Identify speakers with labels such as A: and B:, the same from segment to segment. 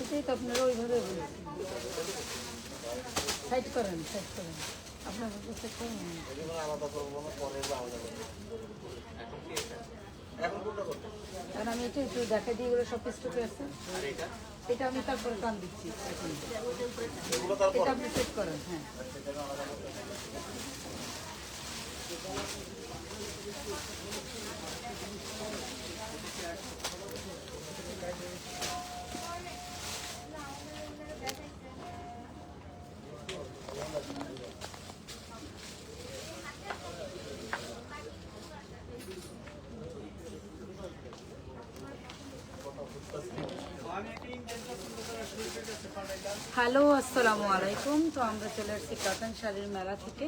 A: এটাই তো আপনারা ওইভাবে বলেছেন। সাইড করেন, সাইড করেন, আপনার সাইড করেন। কারণ আমি এটা একটু দেখা দিয়ে এগুলো সব স্টকে আছে, এটা আমি তারপরে টান দিচ্ছি। এখন এটা আপনি সেট করেন। হ্যাঁ, হ্যালো আসসালামু আলাইকুম। তো আমরা চলে আসছি কাতান শাড়ির মেলা থেকে।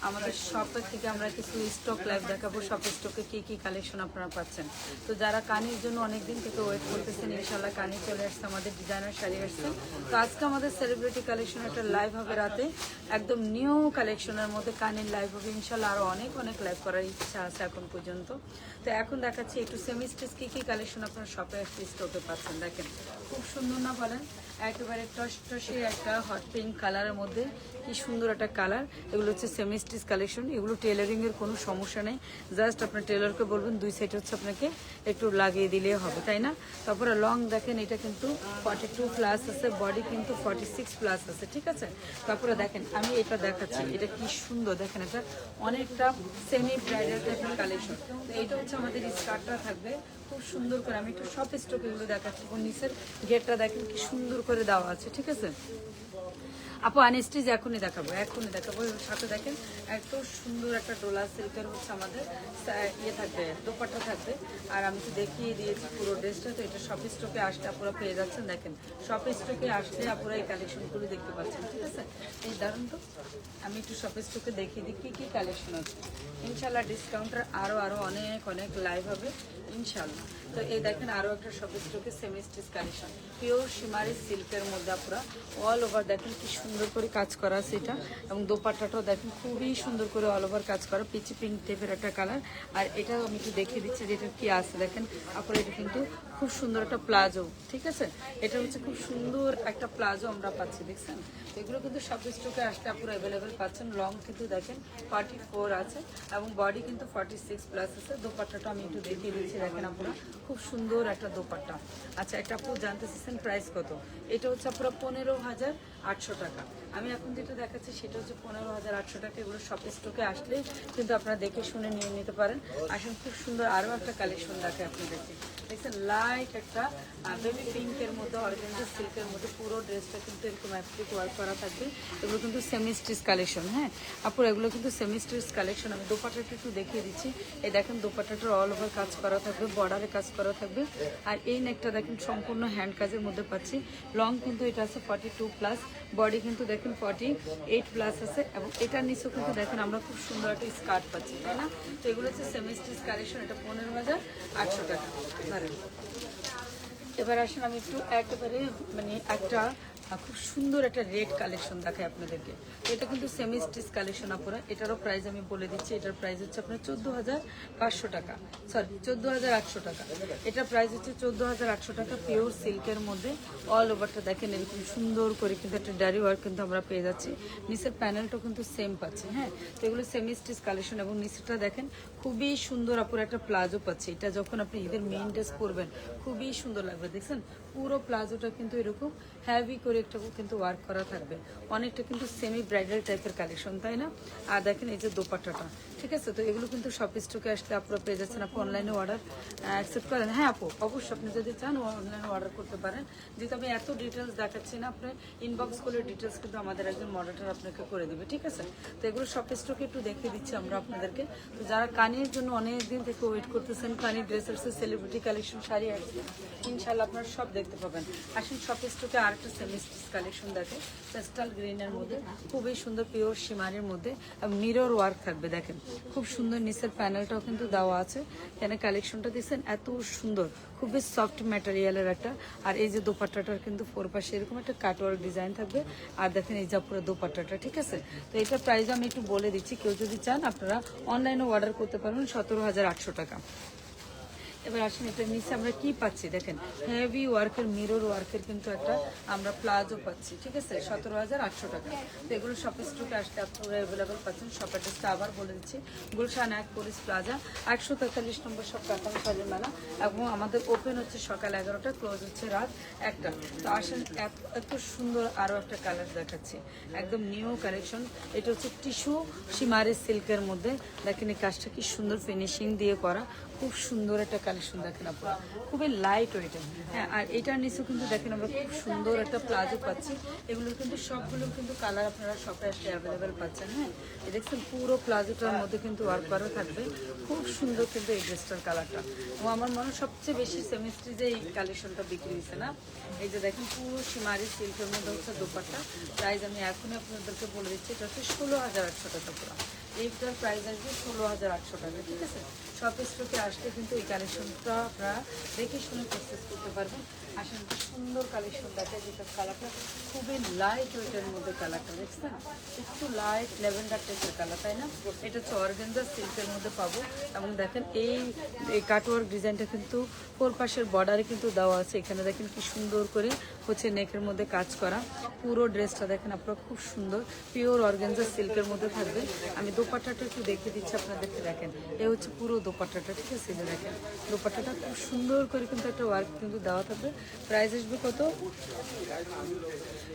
A: আমাদের শপের থেকে আমরা কিছু স্টক লাইভ দেখাবো, শপ স্টকে কী কী কালেকশন আপনারা পাচ্ছেন। তো যারা কানির জন্য অনেক দিন থেকে ওয়েট করতেছেন, ইনশাল্লাহ কানি চলে আসছে, আমাদের ডিজাইনার শাড়ি আসছে। তো আজকে আমাদের সেলিব্রিটি কালেকশন একটা লাইভ হবে রাতে, একদম নিউ কালেকশনের মধ্যে কানির লাইভ হবে ইনশাল্লাহ। আরও অনেক অনেক লাইভ করার ইচ্ছা আছে এখন পর্যন্ত। তো এখন দেখাচ্ছি একটু সেমি স্টিচ কী কী কালেকশন আপনারা শপে আসছে স্টকে পাচ্ছেন। দেখেন খুব সুন্দর না বলেন, একেবারে টসটসে একটা হট পিঙ্ক কালারের মধ্যে কি সুন্দর একটা কালার। এগুলো হচ্ছে সেমি স্টিচ কালেকশন, এগুলো টেলারিংয়ের কোনো সমস্যা নেই। জাস্ট আপনার টেলারকে বলবেন দুই সাইড হচ্ছে আপনাকে একটু লাগিয়ে দিলে হবে, তাই না? তারপরে লং দেখেন, এটা কিন্তু 42 প্লাস আছে, বডি কিন্তু 46 প্লাস আছে, ঠিক আছে? তারপরে দেখেন আমি এটা দেখাচ্ছি, এটা কি সুন্দর দেখেন, এটা অনেকটা সেমি ব্রাইডাল টাইপের কালেকশন। তো এটা হচ্ছে আমাদের স্কার্টটা থাকবে খুব সুন্দর করে। আমি একটু শপ স্টক এগুলো দেখাচ্ছি। নিচের গেটটা দেখেন কি সুন্দর করে দেওয়া আছে, ঠিক আছে? আপু আনস্টিচ এখনই দেখাবো, এখনই দেখাবো। সাথে দেখেন এত সুন্দর একটা ডোলা সিল্কের হচ্ছে আমাদের ইয়ে থাকবে, দোপাট্টা থাকবে। আর আমি তো দেখিয়ে দিয়েছি পুরো ড্রেসটা। তো এটা শপ স্টকে আসলে আপনারা পেয়ে যাচ্ছেন। দেখেন শপ স্টকে আসলে আপনারা এই কালেকশনগুলো দেখতে পাচ্ছেন, ঠিক আছে? এই দারুন। তো আমি একটু শপ স্টকে দেখিয়ে দিই কী কী কালেকশন আছে। ইনশাল্লাহ ডিসকাউন্টের আরও অনেক অনেক লাইভ হবে ইনশাল্লাহ। তো এই দেখেন আরও একটা শপ স্টকে সেমি স্টিচ কালেকশন, পিওর শিমারি সিল্কের মধ্যে আপনারা অল ওভার দেখেন কি সুন্দর করে কাজ করা আছে এটা। এবং দোপাট্টাটাও দেখেন খুবই সুন্দর করে অল ওভার কাজ করা, পিচি পিঙ্ক টাইপের একটা কালার। আর এটাও আমি একটু দেখিয়ে দিচ্ছি যে এটা কি আছে। দেখেন আপনারা এটা কিন্তু খুব সুন্দর একটা প্লাজো, ঠিক আছে? এটা হচ্ছে খুব সুন্দর একটা প্লাজো আমরা পাচ্ছি, দেখছেন? এগুলো কিন্তু সব স্টকে আসলে আপনারা অ্যাভেলেবেল পাচ্ছেন। লং কিন্তু দেখেন 44 আছে এবং বডি কিন্তু 46 প্লাস আছে। দোপাট্টাটা আমি একটু দেখিয়ে দিচ্ছি, দেখেন আপনারা খুব সুন্দর একটা দোপাট্টা। আচ্ছা, একটা আপু জানতে চাচ্ছেন প্রাইস কত? এটা হচ্ছে আপনারা 15,800 টাকা। আমি এখন যেটা দেখাচ্ছি সেটা হচ্ছে 15,800 টাকা। এগুলো শপ স্টকে আসলে কিন্তু আপনারা দেখে শুনে নিয়ে নিতে পারেন। আসলে খুব সুন্দর আরও একটা কালেকশন দেখে আপনাদেরকে। দেখছেন লাইট একটা বেবি পিঙ্কের মধ্যে অর্গানজা সিল্কের মধ্যে পুরো ড্রেসটা কিন্তু এরকম অ্যাপ্লিক ওয়ার্ক করা থাকবে। এগুলো কিন্তু সেমি স্টিচ কালেকশন। হ্যাঁ আপুর, এগুলো কিন্তু সেমি স্টিচ কালেকশন। আমি দোপাট্টাটা একটু দেখিয়ে দিচ্ছি। এই দেখেন দোপাট্টাটার অল ওভার কাজ করা থাকবে, বর্ডারে কাজ করা থাকবে। আর এই নেকটা দেখেন সম্পূর্ণ হ্যান্ড কাজের মধ্যে পাচ্ছি। লং কিন্তু এটা আছে 42 প্লাস, বডি কিন্তু দেখেন 48 প্লাস আছে। এবং এটার নিচেও কিন্তু দেখেন আমরা খুব সুন্দর একটা স্কার্ট পাচ্ছি, তাই না? তো এগুলো হচ্ছে সেমি স্টিচ কালেকশন। এটা 15,800 টাকা। এবার আসেন আমি একটু একেবারে মানে একটা খুব সুন্দর একটা রেড কালেকশন দেখাই আপনাদেরকে। এটা কিন্তু সেমি স্টিচ কালেকশন আপনারা। এটারও প্রাইস আমি বলে দিচ্ছি। এটার প্রাইস হচ্ছে আপনার 14,500 টাকা, সরি 14,800 টাকা। এটার প্রাইস হচ্ছে 14,800 টাকা, পিওর সিল্কের মধ্যে অল ওভারটা দেখেন এরকম সুন্দর করে কিন্তু একটা ডারি ওয়ার্ক কিন্তু আমরা পেয়ে যাচ্ছি। নিচের প্যানেলটাও কিন্তু সেম পাচ্ছি। হ্যাঁ, তো এগুলো সেমি স্টিচ কালেকশন। এবং নিচেরটা দেখেন খুবই সুন্দর আপুর একটা প্লাজো পাচ্ছি। এটা যখন আপনি ঈদের মেইন ড্রেস পরবেন খুবই সুন্দর লাগবে। দেখছেন পুরো প্লাজোটা কিন্তু এরকম হ্যাভি করে একটা কিন্তু ওয়ার্ক করা থাকবে। অনেকটা কিন্তু সেমি ব্রাইডাল টাইপের কালেকশন, তাই না? আর দেখেন এই যে দোপাট্টাটা, ঠিক আছে? তো এগুলো কিন্তু শপ স্টকে আসলে আপনারা পেয়ে যাচ্ছেন। আপু অনলাইনে অর্ডার অ্যাকসেপ্ট করেন? হ্যাঁ আপু অবশ্যই, আপনি যদি চান অনলাইনে অর্ডার করতে পারেন। যেহেতু আমি এত ডিটেলস দেখাচ্ছি না, আপনি ইনবক্স করলে ডিটেলস কিন্তু আমাদের একজন মডারেটর আপনাকে করে দেবে, ঠিক আছে? তো এগুলো শপ স্টকে একটু দেখিয়ে দিচ্ছি আমরা আপনাদেরকে। তো যারা কানের জন্য অনেক দিন থেকে ওয়েট করতেছেন, কানি ড্রেস আসছে, সেলিব্রিটি কালেকশন শাড়ি আসছে, ইনশাল্লাহ আপনারা সব দেখতে পাবেন। আসেন শপ স্টকে আর একটা সেমি স্টিচ কালেকশন দেখে, পেস্টাল গ্রিনের মধ্যে খুবই সুন্দর পিওর শিমারের মধ্যে মিরর ওয়ার্ক থাকবে। দেখেন খুব সুন্দর নিচের প্যানেলটাও কিন্তু দেওয়া আছে। এখানে কালেকশনটা দিচ্ছেন এত সুন্দর, খুবই সফট ম্যাটেরিয়ালের একটা। আর এই যে দোপাট্টাটার কিন্তু ফোর পাশে এরকম একটা কাটওয়ার্ক ডিজাইন থাকবে। আর দেখেন এই যা পুরো দোপাট্টাটা, ঠিক আছে? তো এটার প্রাইস আমি একটু বলে দিচ্ছি, কেউ যদি চান আপনারা অনলাইনে অর্ডার করতে পারবেন 17,800 টাকা। এবার আসেন এটার নিচে আমরা কি পাচ্ছি দেখেন, হেভি ওয়ার্কের মিরর ওয়ার্কের কিন্তু একটা আমরা প্লাজো পাচ্ছি, ঠিক আছে, 17,800 টাকা। তো এগুলো শপ স্টকে আসতে আপনারা অ্যাভেলেবেল পাচ্ছেন। শপ অ্যাড্রেসটা আবার বলে দিচ্ছি, গুলশান 1 পুলিশ প্লাজা 143 নম্বর শপ কাতান শাড়ির মেলা, এবং আমাদের ওপেন হচ্ছে সকাল 11টা, ক্লোজ হচ্ছে রাত 1টা। তো আসেন এত সুন্দর আরও একটা কালার দেখাচ্ছি, একদম নিউ কালেকশন। এটা হচ্ছে টিস্যু শিমারি সিল্কের মধ্যে, দেখেন এই কাজটা কি সুন্দর ফিনিশিং দিয়ে করা, খুব সুন্দর একটা কালেকশন দেখেন আপনারা, খুবই লাইট ওয়েটের। হ্যাঁ, আর এটার নিচেও কিন্তু দেখেন আমরা খুব সুন্দর একটা প্লাজো পাচ্ছি। এগুলোর কিন্তু সবগুলো কিন্তু কালার আপনারা শপে আসলে অ্যাভেলেবেল পাচ্ছেন। হ্যাঁ, এই দেখছেন পুরো প্লাজোটার মধ্যে কিন্তু ওয়ার্ক করা থাকবে, খুব সুন্দর কিন্তু এই ড্রেসটার কালারটা। এবং আমার মনে হয় সবচেয়ে বেশি সেমিস্ট্রিজে এই কালেকশনটা বিক্রি হয়েছে না। এই যে দেখেন পুরো শিমারি সিল্কের মধ্যে হচ্ছে দোপাট্টা, প্রাইস আমি এখনই আপনাদেরকে বলে দিচ্ছি, এটা হচ্ছে 16,800 টাকা পুরো। এইটার প্রাইস আসবে 16,800 টাকা, ঠিক আছে। শপ স্টকে আসলে কিন্তু এই কালেকশনটা আপনারা দেখে শুনে পারচেস করতে পারবেন। আসলে সুন্দর কালেকশন দেখে, যেটা কালারটা খুবই লাইট ওয়েটের মধ্যে কালারটা দেখছেন, একটু লাইট ল্যাভেন্ডার টাইপের কালার, তাই না। এটা হচ্ছে অর্গানজা সিল্কের মধ্যে পাবো, এবং দেখেন এই কাটওয়ার্ক ডিজাইনটা কিন্তু ফোর পাশের বর্ডারে কিন্তু দেওয়া আছে। এখানে দেখেন কি সুন্দর করে হচ্ছে নেকের মধ্যে কাজ করা, পুরো ড্রেসটা দেখেন আপনারা খুব সুন্দর পিওর অর্গানজা সিল্কের মধ্যে থাকবে। আমি দোপাট্টাটা একটু দেখিয়ে দিচ্ছি আপনাদেরকে, দেখেন এ হচ্ছে পুরো দোপাট্টাটা, ঠিক আছে। দেখেন দোপাট্টাটা খুব সুন্দর করে কিন্তু একটা ওয়ার্ক কিন্তু দেওয়া থাকবে। প্রাইস আসবে কত?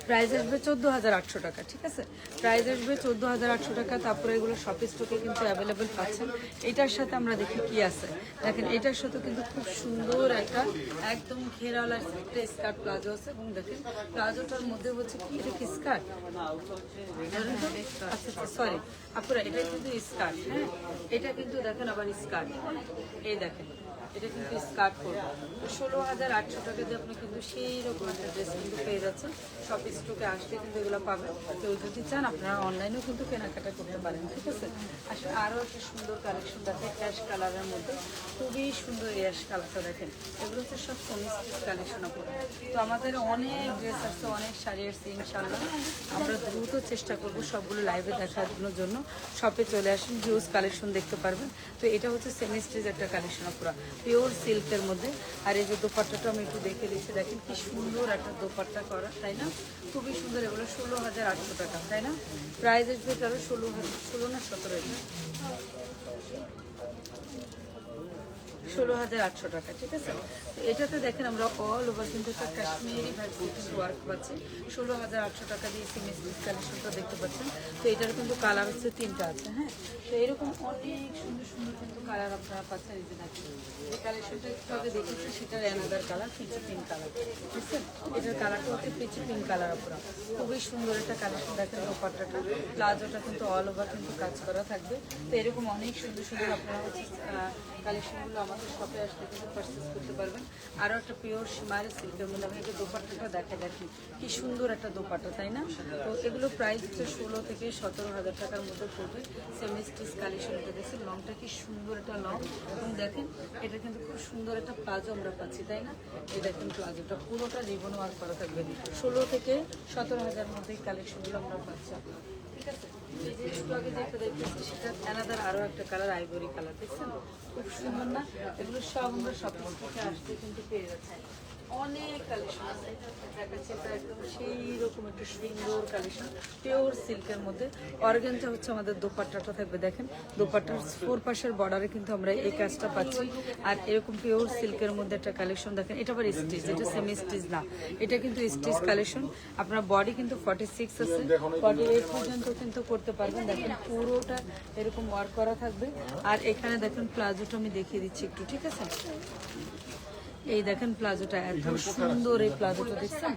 A: প্রাইস আসবে 14,800 টাকা, ঠিক আছে। প্রাইস আসবে 14,800 টাকা। তারপরে এগুলো শপ স্টকে কিন্তু অ্যাভেলেবেল পাচ্ছেন। এটার সাথে আমরা দেখি কি আছে, দেখেন এটার সাথে কিন্তু খুব সুন্দর একটা একদম ঘেরাওয়ালা একটা স্কার্ট প্লাজো আছে, এবং দেখেন প্লাজোটার মধ্যে হচ্ছে কি, এটা কি স্কার্ট? আচ্ছা আচ্ছা, সরি আপুরা, এটা কিন্তু স্কার্ট। হ্যাঁ, এটা কিন্তু দেখেন আবার স্কার্ট, এই দেখেন এটা কিন্তু স্কার্ট করবো। 16,800 টাকা দিয়ে আপনি কিন্তু সেই রকম একটা ড্রেস কিন্তু পেয়ে যাচ্ছেন। শপ স্টকে আসলে কিন্তু এগুলো পাবেন। কেউ যদি চান আপনারা অনলাইনেও কিন্তু কেনাকাটা করতে পারেন, ঠিক আছে। আসলে আরও একটা সুন্দর কালেকশন দেখেন অ্যাশ কালারের মধ্যে, খুবই সুন্দর অ্যাশ কালারটা দেখেন। এগুলো হচ্ছে সব সেমিস্ট্রিজ কালেকশন আপনার। তো আমাদের অনেক ড্রেস আসছে, অনেক শাড়ি আসছে, ইনশাল্লাহ আমরা দ্রুত চেষ্টা করবো সবগুলো লাইভে দেখানোর জন্য। শপে চলে আসুন, হিউজ কালেকশন দেখতে পারবেন। তো এটা হচ্ছে সেমিস্ট্রিজ একটা কালেকশন পুরো পিওর সিল্কের মধ্যে। আর এই যে দোপাট্টাটা আমি একটু দেখে দিচ্ছি, দেখেন কি সুন্দর একটা দোপাট্টা করা, তাই না, খুবই সুন্দর। এগুলো 16,800 টাকা, তাই না। প্রাইস আসবে তাহলে 16 না 17, 16,800 টাকা, ঠিক আছে। এটাতে দেখেন আমরা অল ওভার কিন্তু একটা কাশ্মীরি ভার্সিটি ওয়ার্ক পাচ্ছি। 16,800 টাকা দিয়ে সেমিস্ট্রিজ কালেকশনটা দেখতে পাচ্ছেন। তো এটার কিন্তু কালার হচ্ছে 3টা আছে। হ্যাঁ, তো এরকম অনেক সুন্দর সুন্দর কিন্তু কালার আপনারা পাচ্ছেন। এই যে দেখেন এই কালেকশনটা একটু আগে দেখেছি, সেটার another colour peachy pink colour, বুঝছেন। এটার কালারটা হচ্ছে পিচি পিঙ্ক কালার আপনারা, খুবই সুন্দর একটা কালেকশন দেখেন। দোপাট্টাটা প্লাজোটা কিন্তু অল ওভার কিন্তু কাজ করা থাকবে। তো এরকম অনেক সুন্দর সুন্দর আপনারা হচ্ছে কালেকশনগুলো আমাদের শপে আসলে কিন্তু পারচেস করতে পারবেন। আরও একটা পিওর শিমারি সিল্কের মধ্যে আমি এই দোপাট্টাটা দেখা দেখি কি সুন্দর একটা দোপাট্টা, তাই না। তো এগুলো প্রাইস হচ্ছে 16 থেকে 17,000 টাকার মধ্যে পড়বে। সেমি স্টিচ কালেকশন এটা দেখছি, লংটা কি সুন্দর একটা লং, এবং দেখেন এটা কিন্তু খুব সুন্দর একটা প্লাজো আমরা পাচ্ছি, তাই না। এই দেখেন প্লাজোটা পুরোটা রিবন ওয়ার্ক করা থাকবে। 16 থেকে 17,000 মধ্যে এই কালেকশনগুলো আমরা পাচ্ছি, ঠিক আছে। এই যে একটু আগে যেটা দেখতেছি সেটা অ্যানাদার আরও একটা কালার, আইভরি কালার, দেখছেন খুব সুন্দর না। এগুলো সব আমরা শপিং থেকে আসতে কিন্তু পেয়ে যাচ্ছি। অনেক কালেকশন আছে, দেখাচ্ছে এটা একদম সেই রকম একটা সুন্দর কালেকশন পিওর সিল্কের মধ্যে। অর্গানজা হচ্ছে আমাদের দোপাট্টাটা থাকবে, দেখেন দোপাট্টার ফোর পাশের বর্ডারে কিন্তু আমরা এই কাজটা পাচ্ছি। আর এরকম পিওর সিল্কের মধ্যে একটা কালেকশন দেখেন, এটা আবার স্টিচ, এটা সেমি স্টিচ না, এটা কিন্তু স্টিচ কালেকশন। আপনার বডি কিন্তু 46 আছে, 48 পর্যন্ত কিন্তু করতে পারবেন। দেখেন পুরোটা এরকম ওয়ার্ক করা থাকবে। আর এখানে দেখেন প্লাজোটা আমি দেখিয়ে দিচ্ছি একটু, ঠিক আছে। এই দেখেন প্লাজোটা এত সুন্দর, এই প্লাজোটা দেখছেন,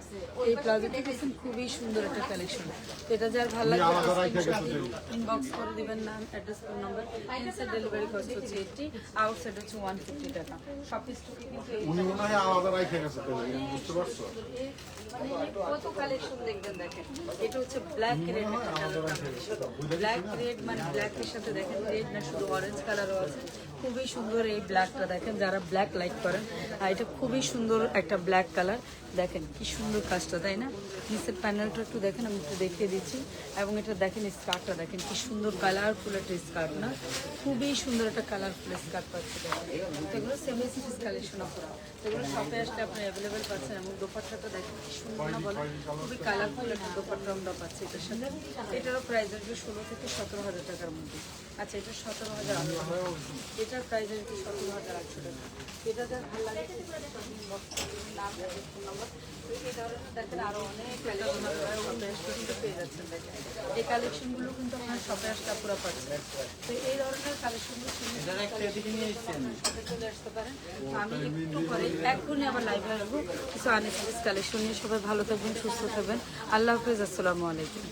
A: এই প্লাজোটা দেখছেন খুবই সুন্দর একটা কালেকশন। তো এটা যার ভালো লাগে ইনবক্স করে দিবেন, নাম address phone number. Inside delivery cost হচ্ছে 80, আউটসাইড হচ্ছে 150 টাকা। সব স্টকে কিন্তু কত কালেকশন দেখবেন। দেখেন এটা হচ্ছে ব্ল্যাক রেড, ব্ল্যাক রেড মানে ব্ল্যাকের সাথে দেখেন রেড না, শুধু অরেঞ্জ কালারও আছে। খুবই সুন্দর এই ব্ল্যাকটা দেখেন, যারা ব্ল্যাক লাইক করেন, আর এটা খুবই সুন্দর একটা ব্ল্যাক কালার। দেখেন কি সুন্দর কাজটা, তাই না? নিচের প্যানেলটা একটু দেখেন, আমি একটু দেখিয়ে দিচ্ছি। এবং এটা দেখেন স্কার্টটা দেখেন কি সুন্দর কালারফুল একটা স্কার্ট, না? খুবই সুন্দর একটা কালারফুল স্কার্ট পাচ্ছে দেখেন। এগুলো সেমি সিরিজ কালেকশন আপনারা, এগুলো শপে আসলে আপনি অ্যাভেলেবেল পাচ্ছেন। এবং দোপাট্টাটা দেখেন কি সুন্দর না বলেন, খুবই কালারফুল একটা দোপাট্টা আমরা পাচ্ছি এটার সাথে। এটারও প্রাইস আসবে 16 থেকে 17,000 টাকার মধ্যে। আচ্ছা, এটা 17,800, এটার প্রাইস আসবে 17,800 টাকা। এটা যা ভালো লাগে নাম নম্বর, এই ধরনের দেখেন আরও অনেক কিন্তু পেয়ে যাচ্ছেন। দেখেন এই কালেকশনগুলো কিন্তু আপনার শপে আসলে পুরো পাচ্ছেন। তো এই ধরনের কালেকশনগুলো শপে চলে আসতে পারেন। তো আমি একটু পরে এখনই আবার লাইভে আসবো কিছু আনএক্সপেক্টেড কালেকশন নিয়ে। সবাই ভালো থাকবেন, সুস্থ থাকবেন। আল্লাহ হাফেজ, আসসালামু আলাইকুম।